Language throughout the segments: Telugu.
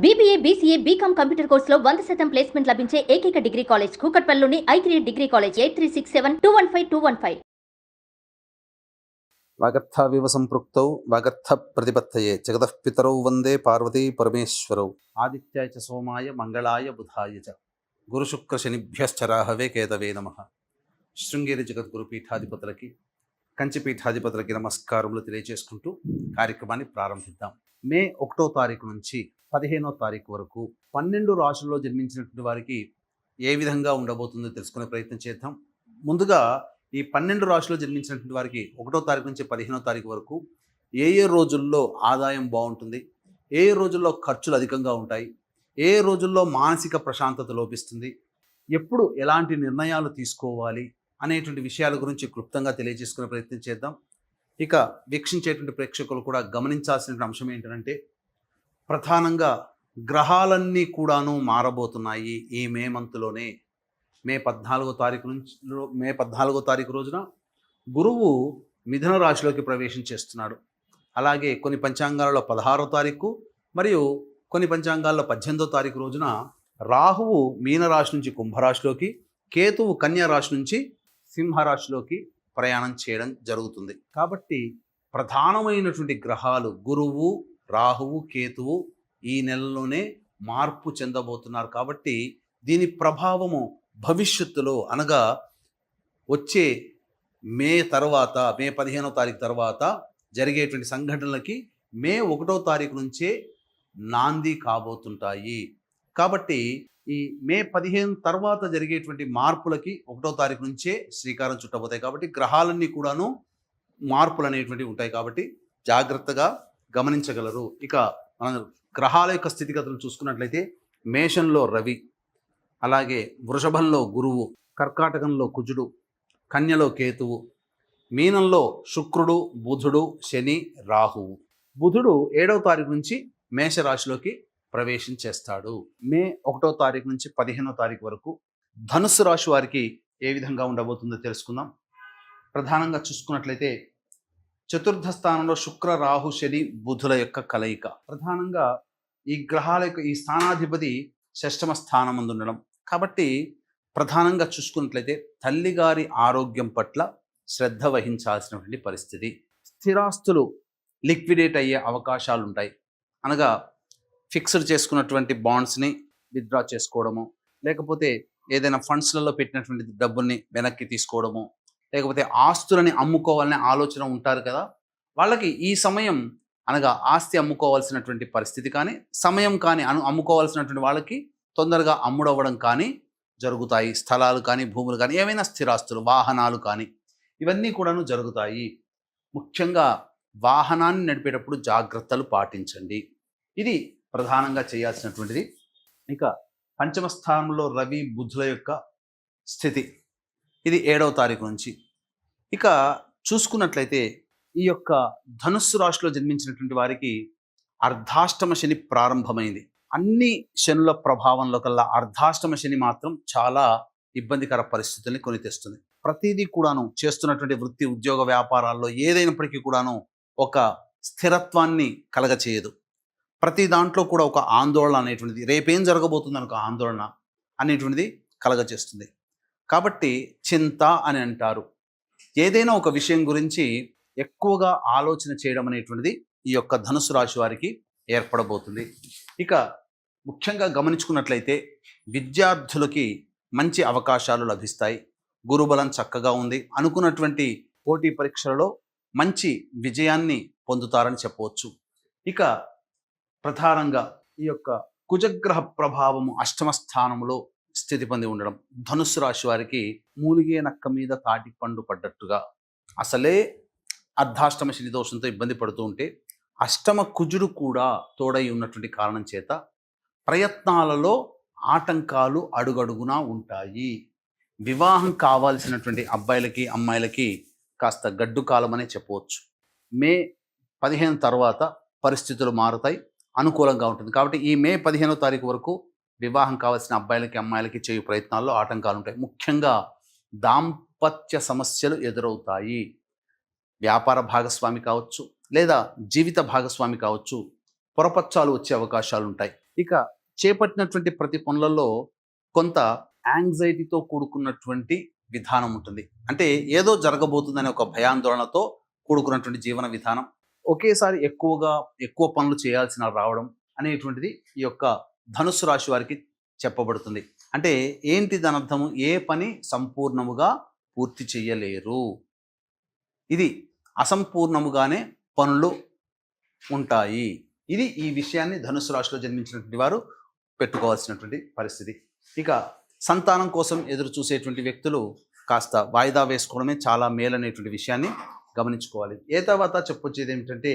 బీబీఏ, బీసీఏ, బీకామ్ కంప్యూటర్ కోర్సులో 100% ప్లేస్మెంట్ లభించే ఏకైక డిగ్రీ కాలేజ్ కూకట్పల్లిలోని ఐ3 డిగ్రీ కాలేజ్ 8367215215. వాగర్థావివ సంపృక్తౌ వాగర్థ ప్రతిపత్తయే జగతః పితరౌ వందే పార్వతీ పరమేశ్వరౌ ఆదిత్యాయ చ సోమాయ మంగళాయ బుధాయ చ గురుశుక్ర శనిభ్యశ్చరాహవే కేతవే నమః. శృంగేరి జగద్గురు పీఠాధిపతులకి కంచి పీఠాధిపతులకి నమస్కారములు తెలియజేసుకుంటూ కార్యక్రమాన్ని ప్రారంభిద్దాం. మే 1వ తారీఖు నుంచి 15వ తారీఖు వరకు 12 రాశుల్లో జన్మించినటువంటి వారికి ఏ విధంగా ఉండబోతుందో తెలుసుకునే ప్రయత్నం చేద్దాం. ముందుగా ఈ 12 రాశుల్లో జన్మించినటువంటి వారికి 1వ తారీఖు నుంచి 15వ తారీఖు వరకు ఏ రోజుల్లో ఆదాయం బాగుంటుంది, ఏ రోజుల్లో ఖర్చులు అధికంగా ఉంటాయి, ఏ రోజుల్లో మానసిక ప్రశాంతత లోపిస్తుంది, ఎప్పుడు ఎలాంటి నిర్ణయాలు తీసుకోవాలి అనేటువంటి విషయాల గురించి క్లుప్తంగా తెలియజేసుకునే ప్రయత్నం చేద్దాం. ఇక వీక్షించేటువంటి ప్రేక్షకులు కూడా గమనించాల్సిన అంశం ఏంటంటే, ప్రధానంగా గ్రహాలన్నీ కూడాను మారబోతున్నాయి ఈ మే మంత్లోనే. మే 14వ తారీఖు రోజున గురువు మిథున రాశిలోకి ప్రవేశం చేస్తున్నాడు. అలాగే కొన్ని పంచాంగాలలో 16వ తారీఖు మరియు కొన్ని పంచాంగాల్లో 18వ తారీఖు రోజున రాహువు మీనరాశి నుంచి కుంభరాశిలోకి, కేతువు కన్యా రాశి నుంచి సింహరాశిలోకి ప్రయాణం చేయడం జరుగుతుంది. కాబట్టి ప్రధానమైనటువంటి గ్రహాలు గురువు, రాహువు, కేతువు ఈ నెలలోనే మార్పు చెందబోతున్నారు. కాబట్టి దీని ప్రభావము భవిష్యత్తులో అనగా వచ్చే మే 15వ తారీఖు తర్వాత జరిగేటువంటి సంఘటనలకి మే 1వ తారీఖు నుంచే నాంది కాబోతుంటాయి. కాబట్టి ఈ మే 15 తర్వాత జరిగేటువంటి మార్పులకి 1వ తారీఖు నుంచే శ్రీకారం చుట్టబోతాయి. కాబట్టి గ్రహాలన్నీ కూడాను మార్పులు అనేటువంటివి ఉంటాయి. కాబట్టి జాగ్రత్తగా గమనించగలరు. ఇక మనం గ్రహాల యొక్క స్థితిగతులు చూసుకున్నట్లయితే మేషంలో రవి, అలాగే వృషభంలో గురువు, కర్కాటకంలో కుజుడు, కన్యలో కేతువు, మీనంలో శుక్రుడు, బుధుడు, శని, రాహువు. బుధుడు 7వ తారీఖు నుంచి మేషరాశిలోకి ప్రవేశం చేస్తాడు. మే 1వ తారీఖు నుంచి 15వ తారీఖు వరకు ధనుస్సు రాశి వారికి ఏ విధంగా ఉండబోతుందో తెలుసుకుందాం. ప్రధానంగా చూసుకున్నట్లయితే చతుర్థ స్థానంలో శుక్ర, రాహు, శని, బుధుల యొక్క కలయిక. ప్రధానంగా ఈ గ్రహాల యొక్క ఈ స్థానాధిపతి 6వ స్థానం ముందు ఉండడం. కాబట్టి ప్రధానంగా చూసుకున్నట్లయితే తల్లిగారి ఆరోగ్యం పట్ల శ్రద్ధ వహించాల్సినటువంటి పరిస్థితి. స్థిరాస్తులు లిక్విడేట్ అయ్యే అవకాశాలు ఉంటాయి. అనగా ఫిక్స్డ్ చేసుకున్నటువంటి బాండ్స్ని విత్డ్రా చేసుకోవడము, లేకపోతే ఏదైనా ఫండ్స్లలో పెట్టినటువంటి డబ్బుల్ని వెనక్కి తీసుకోవడము, లేకపోతే ఆస్తులని అమ్ముకోవాలనే ఆలోచన ఉంటారు కదా, వాళ్ళకి ఈ సమయం అనగా ఆస్తి అమ్ముకోవాల్సినటువంటి పరిస్థితి కానీ, సమయం కానీ అమ్ముకోవాల్సినటువంటి వాళ్ళకి తొందరగా అమ్ముడవ్వడం కానీ జరుగుతాయి. స్థలాలు కానీ, భూములు కానీ, ఏవైనా స్థిరాస్తులు, వాహనాలు కానీ ఇవన్నీ కూడాను జరుగుతాయి. ముఖ్యంగా వాహనాన్ని నడిపేటప్పుడు జాగ్రత్తలు పాటించండి. ఇది ప్రధానంగా చేయాల్సినటువంటిది. ఇక పంచమ స్థానంలో రవి, బుధుల యొక్క స్థితి ఇది 7వ తారీఖు నుంచి. ఇక చూసుకున్నట్లయితే ఈ యొక్క ధనుస్సు రాశిలో జన్మించినటువంటి వారికి అర్ధాష్టమ శని ప్రారంభమైంది. అన్ని శనుల ప్రభావంలో కల్లా అర్ధాష్టమ శని మాత్రం చాలా ఇబ్బందికర పరిస్థితుల్ని కొని తెస్తుంది. ప్రతిదీ కూడాను చేస్తున్నటువంటి వృత్తి, ఉద్యోగ, వ్యాపారాల్లో ఏదైనప్పటికీ కూడాను ఒక స్థిరత్వాన్ని కలగచేయదు. ప్రతి దాంట్లో కూడా ఒక ఆందోళన అనేటువంటిది, రేపేం జరగబోతుందని ఒక ఆందోళన అనేటువంటిది కలగచేస్తుంది. కాబట్టి చింత అని అంటారు. ఏదైనా ఒక విషయం గురించి ఎక్కువగా ఆలోచన చేయడం అనేటువంటిది ఈ యొక్క ధనుసు రాశి వారికి ఏర్పడబోతుంది. ఇక ముఖ్యంగా గమనించుకున్నట్లయితే విద్యార్థులకి మంచి అవకాశాలు లభిస్తాయి. గురుబలం చక్కగా ఉంది. అనుకున్నటువంటి పోటీ పరీక్షలలో మంచి విజయాన్ని పొందుతారని చెప్పవచ్చు. ఇక ప్రధానంగా ఈ యొక్క కుజగ్రహ ప్రభావము 8వ స్థానంలో స్థితి పొంది ఉండడం ధనుస్సు రాశి వారికి మూలిగే నక్క మీద తాటి పండు పడ్డట్టుగా. అసలే అర్ధాష్టమ శని దోషంతో ఇబ్బంది పడుతూ ఉంటే అష్టమ కుజుడు కూడా తోడై ఉన్నటువంటి కారణం చేత ప్రయత్నాలలో ఆటంకాలు అడుగడుగునా ఉంటాయి. వివాహం కావాల్సినటువంటి అబ్బాయిలకి, అమ్మాయిలకి కాస్త గడ్డు కాలం అనే చెప్పవచ్చు. మే 15 తర్వాత పరిస్థితులు మారుతాయి, అనుకూలంగా ఉంటుంది. కాబట్టి ఈ మే 15వ తారీఖు వరకు వివాహం కావాల్సిన అబ్బాయిలకి, అమ్మాయిలకి చేయు ప్రయత్నాల్లో ఆటంకాలు ఉంటాయి. ముఖ్యంగా దాంపత్య సమస్యలు ఎదురవుతాయి. వ్యాపార భాగస్వామి కావచ్చు, లేదా జీవిత భాగస్వామి కావచ్చు, పొరపచ్చాలు వచ్చే అవకాశాలు ఉంటాయి. ఇక చేపట్టినటువంటి ప్రతి పనులలో కొంత యాంగ్జైటీతో కూడుకున్నటువంటి విధానం ఉంటుంది. అంటే ఏదో జరగబోతుందనే ఒక భయాందోళనతో కూడుకున్నటువంటి జీవన విధానం, ఒకేసారి ఎక్కువ పనులు చేయాల్సిన రావడం అనేటువంటిది ఈ యొక్క ధనుస్సు రాశి వారికి చెప్పబడుతుంది. అంటే ఏంటి దాని అర్థము? ఏ పని సంపూర్ణముగా పూర్తి చేయలేరు, ఇది అసంపూర్ణముగానే పనులు ఉంటాయి. ఇది ఈ విషయాన్ని ధనుస్సు రాశిలో జన్మించినటువంటి వారు పెట్టుకోవాల్సినటువంటి పరిస్థితి. ఇక సంతానం కోసం ఎదురు చూసేటువంటి వ్యక్తులు కాస్త వాయిదా వేసుకోవడమే చాలా మేలనేటువంటి విషయాన్ని గమనించుకోవాలి. ఏ తర్వాత చెప్పొచ్చేది ఏమిటంటే,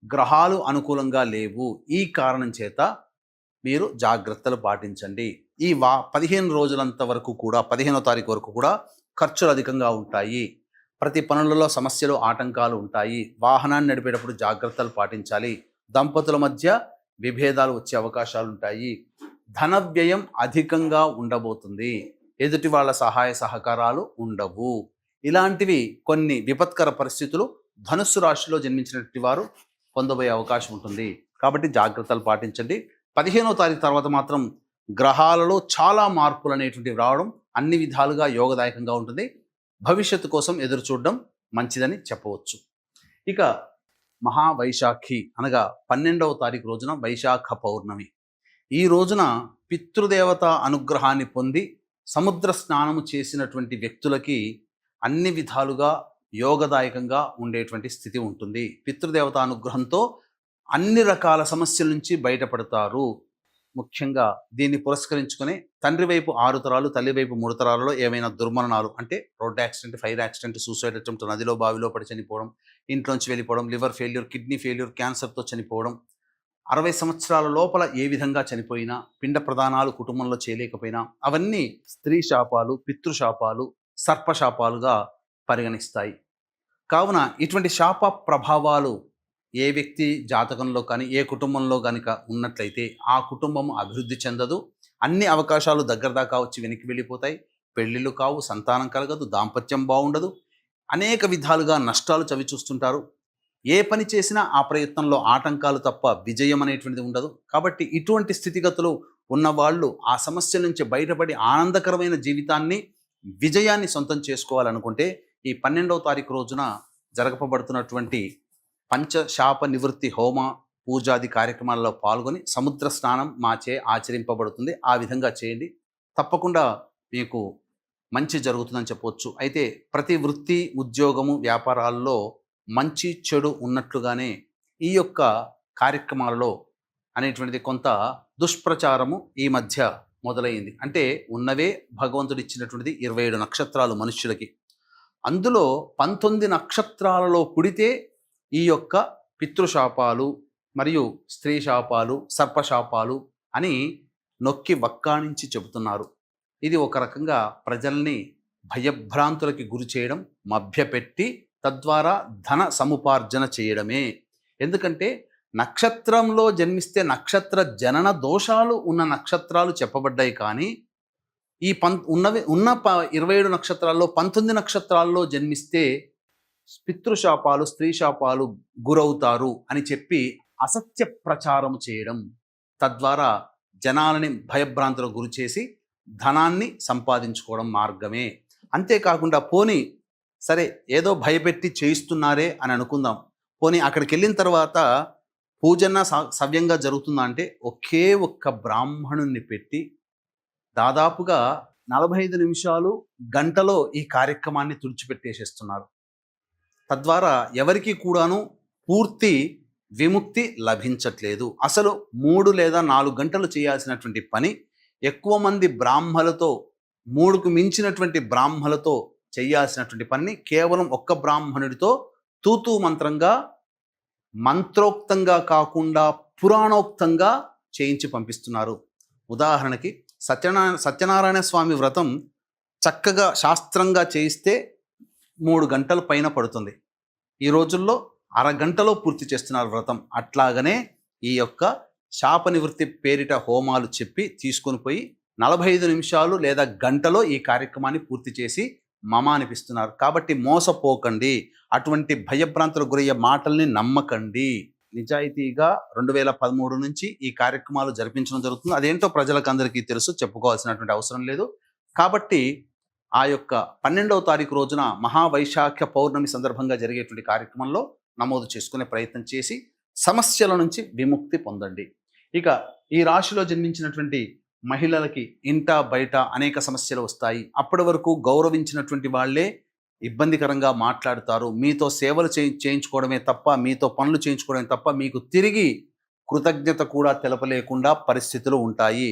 గ్రహాలు అనుకూలంగా లేవు, ఈ కారణం చేత మీరు జాగ్రత్తలు పాటించండి. ఈ 15 రోజులంత వరకు కూడా 15వ తారీఖు వరకు కూడా ఖర్చులు అధికంగా ఉంటాయి. ప్రతి పనులలో సమస్యలు, ఆటంకాలు ఉంటాయి. వాహనాన్ని నడిపేటప్పుడు జాగ్రత్తలు పాటించాలి. దంపతుల మధ్య విభేదాలు వచ్చే అవకాశాలు ఉంటాయి. ధన వ్యయం అధికంగా ఉండబోతుంది. ఎదుటి వాళ్ళ సహాయ సహకారాలు ఉండవు. ఇలాంటివి కొన్ని విపత్కర పరిస్థితులు ధనుస్సు రాశిలో జన్మించినటువంటి వారు పొందబోయే అవకాశం ఉంటుంది. కాబట్టి జాగ్రత్తలు పాటించండి. 15వ తారీఖు తర్వాత మాత్రం గ్రహాలలో చాలా మార్పులు అనేటువంటివి రావడం అన్ని విధాలుగా యోగదాయకంగా ఉంటుంది. భవిష్యత్తు కోసం ఎదురు చూడడం మంచిదని చెప్పవచ్చు. ఇక మహావైశాఖి అనగా 12వ తారీఖు రోజున వైశాఖ పౌర్ణమి. ఈ రోజున పితృదేవత అనుగ్రహాన్ని పొంది సముద్ర స్నానము చేసినటువంటి వ్యక్తులకి అన్ని విధాలుగా యోగదాయకంగా ఉండేటువంటి స్థితి ఉంటుంది. పితృదేవత అనుగ్రహంతో అన్ని రకాల సమస్యల నుంచి బయటపడతారు. ముఖ్యంగా దీన్ని పురస్కరించుకొని తండ్రి వైపు 6 తరాలు, తల్లి వైపు 3 తరాలలో ఏమైనా దుర్మరణాలు అంటే road accident, fire accident, suicide attempt, నదిలో బావిలో పడి చనిపోవడం, ఇంట్లోంచి వెళ్ళిపోవడం, లివర్ ఫెయిల్యూర్, కిడ్నీ ఫెయిల్యూర్, క్యాన్సర్తో చనిపోవడం, 60 సంవత్సరాల లోపల ఏ విధంగా చనిపోయినా, పిండ ప్రదానాలు కుటుంబంలో చేయలేకపోయినా అవన్నీ స్త్రీ శాపాలు, పితృశాపాలు, సర్పశాపాలుగా పరిగణిస్తాయి. కావున ఇటువంటి శాప ప్రభావాలు ఏ వ్యక్తి జాతకంలో కానీ ఏ కుటుంబంలో కనుక ఉన్నట్లయితే ఆ కుటుంబం అభివృద్ధి చెందదు. అన్ని అవకాశాలు దగ్గర దాకా వచ్చి వెనక్కి వెళ్ళిపోతాయి. పెళ్ళిళ్ళు కావు, సంతానం కలగదు, దాంపత్యం బాగుండదు, అనేక విధాలుగా నష్టాలు చవి చూస్తుంటారు. ఏ పని చేసినా ఆ ప్రయత్నంలో ఆటంకాలు తప్ప విజయం అనేటువంటిది ఉండదు. కాబట్టి ఇటువంటి స్థితిగతులు ఉన్నవాళ్ళు ఆ సమస్య నుంచి బయటపడి ఆనందకరమైన జీవితాన్ని, విజయాన్ని సొంతం చేసుకోవాలనుకుంటే ఈ 12వ తారీఖు రోజున జరగబడుతున్నటువంటి పంచశాప నివృత్తి హోమ పూజాది కార్యక్రమాల్లో పాల్గొని సముద్ర స్నానం మాచే ఆచరింపబడుతుంది. ఆ విధంగా చేయండి, తప్పకుండా మీకు మంచి జరుగుతుందని చెప్పవచ్చు. అయితే ప్రతి వృత్తి, ఉద్యోగము, వ్యాపారాల్లో మంచి చెడు ఉన్నట్లుగానే ఈ యొక్క కార్యక్రమాలలో అనేటువంటిది కొంత దుష్ప్రచారము ఈ మధ్య మొదలైంది. అంటే ఉన్నవే భగవంతుడు ఇచ్చినటువంటిది 27 నక్షత్రాలు మనుష్యులకి. అందులో 19 నక్షత్రాలలో పుడితే ఈ యొక్క పితృశాపాలు మరియు స్త్రీ శాపాలు, సర్పశాపాలు అని నొక్కి వక్కాణించి చెబుతున్నారు. ఇది ఒక రకంగా ప్రజల్ని భయభ్రాంతులకి గురి చేయడం, మభ్యపెట్టి తద్వారా ధన సముపార్జన చేయడమే. ఎందుకంటే నక్షత్రంలో జన్మిస్తే నక్షత్ర జనన దోషాలు ఉన్న నక్షత్రాలు చెప్పబడ్డాయి. కానీ ఈ 27 నక్షత్రాల్లో 19 నక్షత్రాల్లో జన్మిస్తే పితృశాపాలు, స్త్రీ శాపాలు గురవుతారు అని చెప్పి అసత్య ప్రచారం చేయడం, తద్వారా జనాలని భయభ్రాంతులకు గురి చేసి ధనాన్ని సంపాదించుకోవడం మార్గమే. అంతేకాకుండా పోనీ సరే ఏదో భయపెట్టి చేయిస్తున్నారే అని అనుకుందాం, పోనీ అక్కడికి వెళ్ళిన తర్వాత పూజన సవ్యంగా జరుగుతుందా అంటే ఒకే ఒక్క బ్రాహ్మణుణ్ణి పెట్టి దాదాపుగా 45 నిమిషాలు, గంటలో ఈ కార్యక్రమాన్ని తుడిచిపెట్టేసేస్తున్నారు. తద్వారా ఎవరికి కూడాను పూర్తి విముక్తి లభించట్లేదు. అసలు 3 లేదా 4 గంటలు చేయాల్సినటువంటి పని ఎక్కువ మంది బ్రాహ్మలతో, 3కు మించినటువంటి బ్రాహ్మలతో చేయాల్సినటువంటి పని కేవలం ఒక్క బ్రాహ్మణుడితో తూతూ మంత్రంగా, మంత్రోక్తంగా కాకుండా పురాణోక్తంగా చేయించి పంపిస్తున్నారు. ఉదాహరణకి సత్యనారాయణ స్వామి వ్రతం చక్కగా శాస్త్రంగా చేయిస్తే 3 గంటల పైన పడుతుంది. ఈ రోజుల్లో అరగంటలో పూర్తి చేస్తున్నారు వ్రతం. అట్లాగనే ఈ యొక్క శాప నివృత్తి పేరిట హోమాలు చెప్పి తీసుకొని పోయి 45 నిమిషాలు లేదా గంటలో ఈ కార్యక్రమాన్ని పూర్తి చేసి మమ అనిపిస్తున్నారు. కాబట్టి మోసపోకండి, అటువంటి భయభ్రాంతులకు గురయ్యే మాటల్ని నమ్మకండి. నిజాయితీగా 2013 నుంచి ఈ కార్యక్రమాలు జరిపించడం జరుగుతుంది. అదేంటో ప్రజలకు అందరికీ తెలుసు, చెప్పుకోవాల్సినటువంటి అవసరం లేదు. కాబట్టి ఆ యొక్క 12వ తారీఖు రోజున మహావైశాఖ పౌర్ణమి సందర్భంగా జరిగేటువంటి కార్యక్రమంలో నమోదు చేసుకునే ప్రయత్నం చేసి సమస్యల నుంచి విముక్తి పొందండి. ఇక ఈ రాశిలో జన్మించినటువంటి మహిళలకి ఇంట బయట అనేక సమస్యలు వస్తాయి. అప్పటి వరకు గౌరవించినటువంటి వాళ్ళే ఇబ్బందికరంగా మాట్లాడుతారు. మీతో సేవలు చేయించుకోవడమే తప్ప, మీతో పనులు చేయించుకోవడమే తప్ప మీకు తిరిగి కృతజ్ఞత కూడా తెలపలేకుండా పరిస్థితులు ఉంటాయి.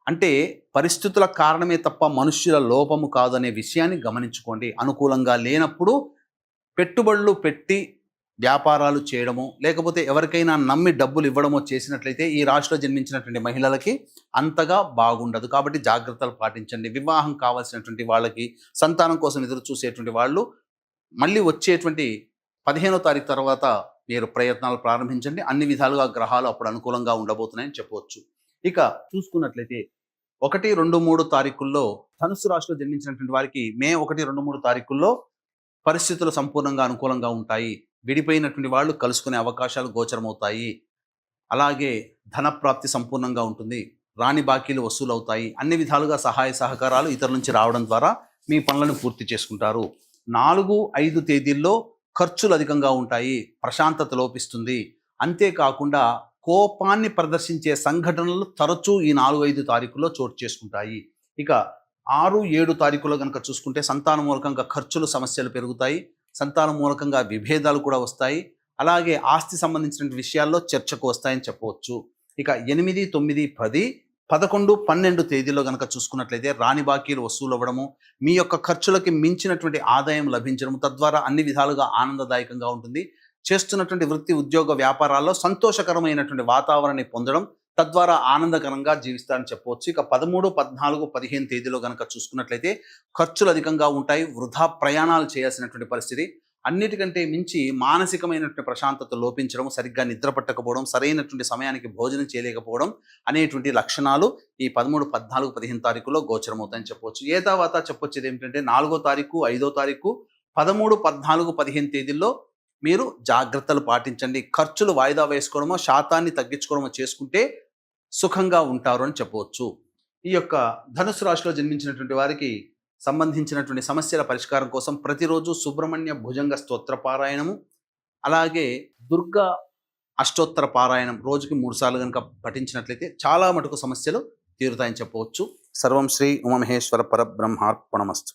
అంటే పరిస్థితుల కారణమే తప్ప మనుష్యుల లోపము కాదనే విషయాన్ని గమనించుకోండి. అనుకూలంగా లేనప్పుడు పెట్టుబడులు పెట్టి వ్యాపారాలు చేయడము, లేకపోతే ఎవరికైనా నమ్మి డబ్బులు ఇవ్వడమో చేసినట్లయితే ఈ రాశిలో జన్మించినటువంటి మహిళలకి అంతగా బాగుండదు. కాబట్టి జాగ్రత్తలు పాటించండి. వివాహం కావాల్సినటువంటి వాళ్ళకి, సంతానం కోసం ఎదురు చూసేటువంటి వాళ్ళు మళ్ళీ వచ్చేటువంటి 15వ తారీఖు తర్వాత మీరు ప్రయత్నాలు ప్రారంభించండి. అన్ని విధాలుగా గ్రహాలు అప్పుడు అనుకూలంగా ఉండబోతున్నాయని చెప్పవచ్చు. ఇక చూసుకున్నట్లయితే 1, 2, 3 తారీఖుల్లో ధనుస్సు రాశిలో జన్మించినటువంటి వారికి మే 1, 2, 3 తారీఖుల్లో పరిస్థితులు సంపూర్ణంగా అనుకూలంగా ఉంటాయి. విడిపోయినటువంటి వాళ్ళు కలుసుకునే అవకాశాలు గోచరమవుతాయి. అలాగే ధనప్రాప్తి సంపూర్ణంగా ఉంటుంది. రాని బాకీలు వసూలవుతాయి. అన్ని విధాలుగా సహాయ సహకారాలు ఇతరుల నుంచి రావడం ద్వారా మీ పనులను పూర్తి చేసుకుంటారు. 4, 5 తేదీల్లో ఖర్చులు అధికంగా ఉంటాయి. ప్రశాంతత లోపిస్తుంది. అంతేకాకుండా కోపాన్ని ప్రదర్శించే సంఘటనలు తరచూ ఈ 4, 5 తారీఖుల్లో చోటు చేసుకుంటాయి. ఇక 6, 7 తారీఖులో కనుక చూసుకుంటే సంతాన మూలకంగా ఖర్చులు, సమస్యలు పెరుగుతాయి. సంతానం మూలకంగా విభేదాలు కూడా వస్తాయి. అలాగే ఆస్తి సంబంధించిన విషయాల్లో చర్చకు వస్తాయని చెప్పవచ్చు. ఇక 8, 9, 10, 11, 12 తేదీలో కనుక చూసుకున్నట్లయితే రాని బాకీలు వసూలు అవ్వడము, మీ యొక్క ఖర్చులకి మించినటువంటి ఆదాయం లభించడము, తద్వారా అన్ని విధాలుగా ఆనందదాయకంగా ఉంటుంది. చేస్తున్నటువంటి వృత్తి, ఉద్యోగ, వ్యాపారాల్లో సంతోషకరమైనటువంటి వాతావరణాన్ని పొందడం, తద్వారా ఆనందకరంగా జీవిస్తారని చెప్పవచ్చు. ఇక 13, 14, 15 తేదీలో కనుక చూసుకున్నట్లయితే ఖర్చులు అధికంగా ఉంటాయి. వృధా ప్రయాణాలు చేయాల్సినటువంటి పరిస్థితి. అన్నిటికంటే మించి మానసికమైనటువంటి ప్రశాంతత లోపించడం, సరిగ్గా నిద్ర పట్టకపోవడం, సరైనటువంటి సమయానికి భోజనం చేయలేకపోవడం అనేటువంటి లక్షణాలు ఈ 13, 14, 15 తారీఖులో గోచరమవుతాయని చెప్పవచ్చు. ఏ తర్వాత చెప్పొచ్చేది ఏమిటంటే 4వ తారీఖు, 5వ తారీఖు, 13, 14, 15 తేదీల్లో మీరు జాగ్రత్తలు పాటించండి. ఖర్చులు వాయిదా వేసుకోవడమో, శాతాన్ని తగ్గించుకోవడమో చేసుకుంటే సుఖంగా ఉంటారు అని చెప్పవచ్చు. ఈ యొక్క ధనుసు రాశిలో జన్మించినటువంటి వారికి సంబంధించినటువంటి సమస్యల పరిష్కారం కోసం ప్రతిరోజు సుబ్రహ్మణ్య భుజంగ స్తోత్ర పారాయణము, అలాగే దుర్గా అష్టోత్తర పారాయణం రోజుకి 3 సార్లు కనుక పఠించినట్లయితే చాలా మటుకు సమస్యలు తీరుతాయని చెప్పవచ్చు. సర్వం శ్రీ ఉమామహేశ్వర పరబ్రహ్మార్పణమస్తు.